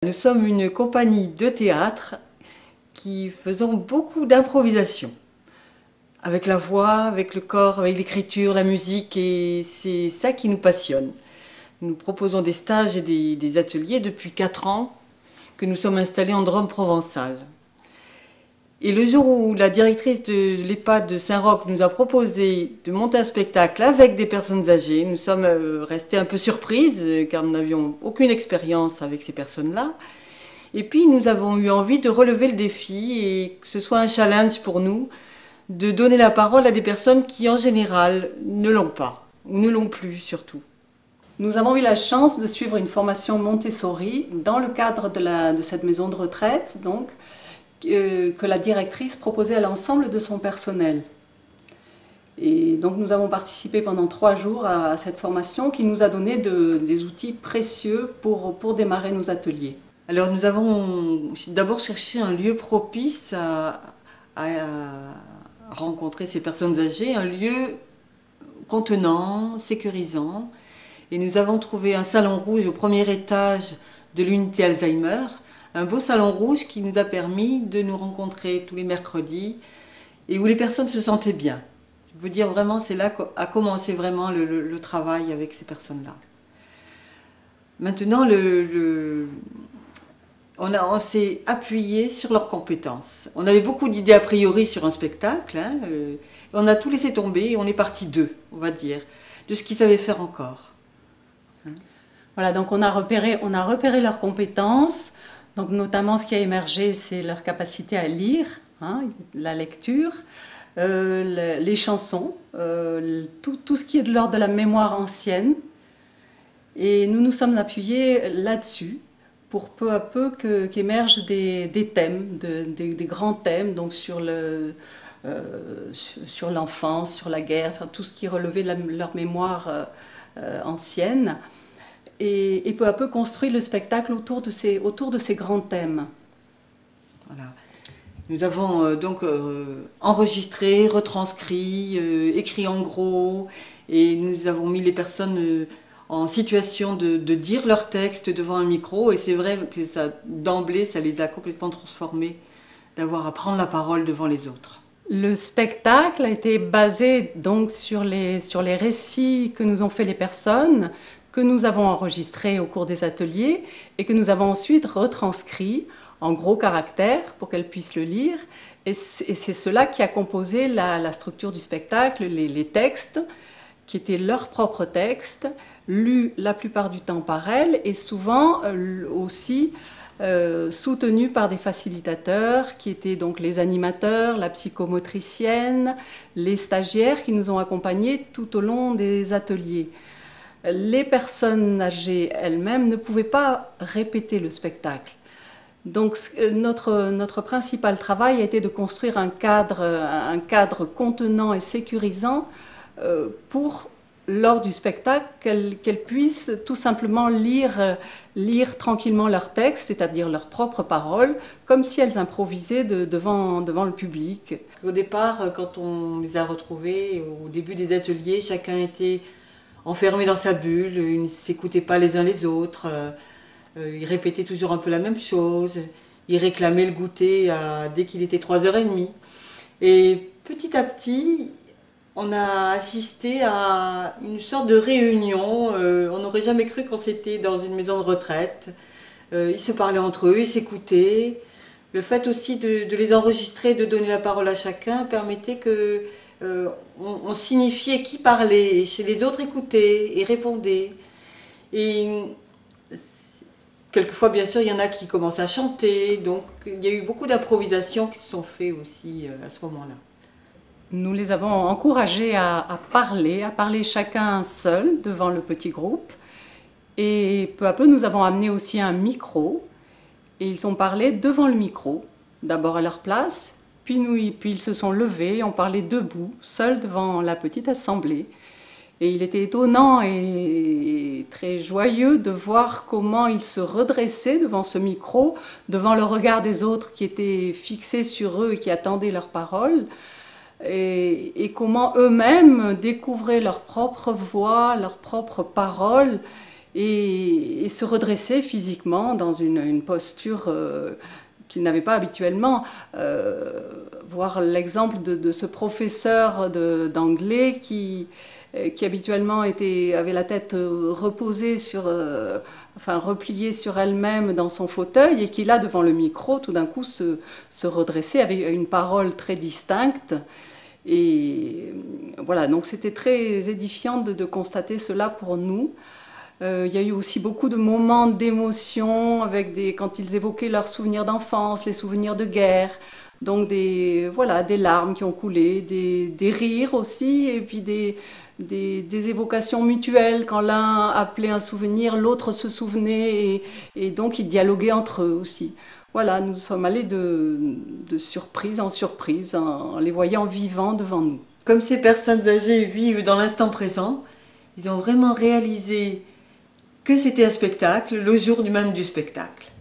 Nous sommes une compagnie de théâtre qui faisons beaucoup d'improvisation. Avec la voix, avec le corps, avec l'écriture, la musique, et c'est ça qui nous passionne. Nous proposons des stages et des ateliers depuis 4 ans que nous sommes installés en Drôme provençale. Et le jour où la directrice de l'EHPAD de Saint-Roch nous a proposé de monter un spectacle avec des personnes âgées, nous sommes restés un peu surprises car nous n'avions aucune expérience avec ces personnes-là. Et puis nous avons eu envie de relever le défi et que ce soit un challenge pour nous de donner la parole à des personnes qui en général ne l'ont pas, ou ne l'ont plus surtout. Nous avons eu la chance de suivre une formation Montessori dans le cadre de cette maison de retraite, donc, que la directrice proposait à l'ensemble de son personnel. Et donc nous avons participé pendant 3 jours à cette formation qui nous a donné des outils précieux pour démarrer nos ateliers. Alors nous avons d'abord cherché un lieu propice à rencontrer ces personnes âgées, un lieu contenant, sécurisant. Et nous avons trouvé un salon rouge au premier étage de l'unité Alzheimer, un beau salon rouge qui nous a permis de nous rencontrer tous les mercredis et où les personnes se sentaient bien. Je veux dire vraiment, c'est là qu'a commencé vraiment le travail avec ces personnes-là. Maintenant, on s'est appuyé sur leurs compétences. On avait beaucoup d'idées a priori sur un spectacle, on a tout laissé tomber et on est parti d'eux, on va dire, de ce qu'ils savaient faire encore. Voilà, donc on a repéré leurs compétences. Donc notamment ce qui a émergé, c'est leur capacité à lire, la lecture, les chansons, tout ce qui est de l'ordre de la mémoire ancienne. Et nous nous sommes appuyés là-dessus pour peu à peu qu'émergent des thèmes, des grands thèmes, donc sur l'enfance, sur la guerre, enfin, tout ce qui relevait de leur mémoire ancienne. Et peu à peu construit le spectacle autour de ces grands thèmes. Voilà. Nous avons donc enregistré, retranscrit, écrit en gros, et nous avons mis les personnes en situation de dire leur texte devant un micro, et c'est vrai que d'emblée, ça les a complètement transformés d'avoir à prendre la parole devant les autres. Le spectacle a été basé donc sur les récits que nous ont fait les personnes, que nous avons enregistrés au cours des ateliers et que nous avons ensuite retranscrits en gros caractères pour qu'elles puissent le lire. Et c'est cela qui a composé la structure du spectacle, les textes, qui étaient leurs propres textes, lus la plupart du temps par elles et souvent aussi soutenus par des facilitateurs qui étaient donc les animateurs, la psychomotricienne, les stagiaires qui nous ont accompagnés tout au long des ateliers. Les personnes âgées elles-mêmes ne pouvaient pas répéter le spectacle. Donc notre principal travail a été de construire un cadre contenant et sécurisant pour, lors du spectacle, qu'elles puissent tout simplement lire tranquillement leur texte, c'est-à-dire leurs propres paroles, comme si elles improvisaient devant le public. Au départ, quand on les a retrouvés, au début des ateliers, chacun était enfermés dans sa bulle, ils ne s'écoutaient pas les uns les autres, ils répétaient toujours un peu la même chose, ils réclamaient le goûter dès qu'il était 3h30. Et petit à petit, on a assisté à une sorte de réunion, on n'aurait jamais cru qu'on était dans une maison de retraite. Ils se parlaient entre eux, ils s'écoutaient. Le fait aussi de les enregistrer, de donner la parole à chacun permettait que on signifiait qui parlait, et chez les autres écoutaient et répondaient. Et quelquefois, bien sûr, il y en a qui commencent à chanter, donc il y a eu beaucoup d'improvisations qui se sont faites aussi à ce moment-là. Nous les avons encouragés à parler chacun seul devant le petit groupe. Et peu à peu, nous avons amené aussi un micro, et ils ont parlé devant le micro, d'abord à leur place, puis ils se sont levés, ont parlé debout, seuls devant la petite assemblée. Et il était étonnant et très joyeux de voir comment ils se redressaient devant ce micro, devant le regard des autres qui étaient fixés sur eux et qui attendaient leurs paroles, et comment eux-mêmes découvraient leur propre voix, leurs propres paroles, et se redresser physiquement dans une posture qu'ils n'avaient pas habituellement. Voir l'exemple de ce professeur d'anglais qui habituellement avait la tête reposée repliée sur elle-même dans son fauteuil, et qui là, devant le micro, tout d'un coup se redressait avec une parole très distincte. Et voilà, donc c'était très édifiant de constater cela pour nous. Il y a eu aussi beaucoup de moments d'émotion quand ils évoquaient leurs souvenirs d'enfance, les souvenirs de guerre. Donc des larmes qui ont coulé, des rires aussi, et puis des évocations mutuelles. Quand l'un appelait un souvenir, l'autre se souvenait, et donc ils dialoguaient entre eux aussi. Voilà, nous sommes allés de surprise en surprise en les voyant vivants devant nous. Comme ces personnes âgées vivent dans l'instant présent, ils ont vraiment réalisé que c'était un spectacle le jour même du spectacle.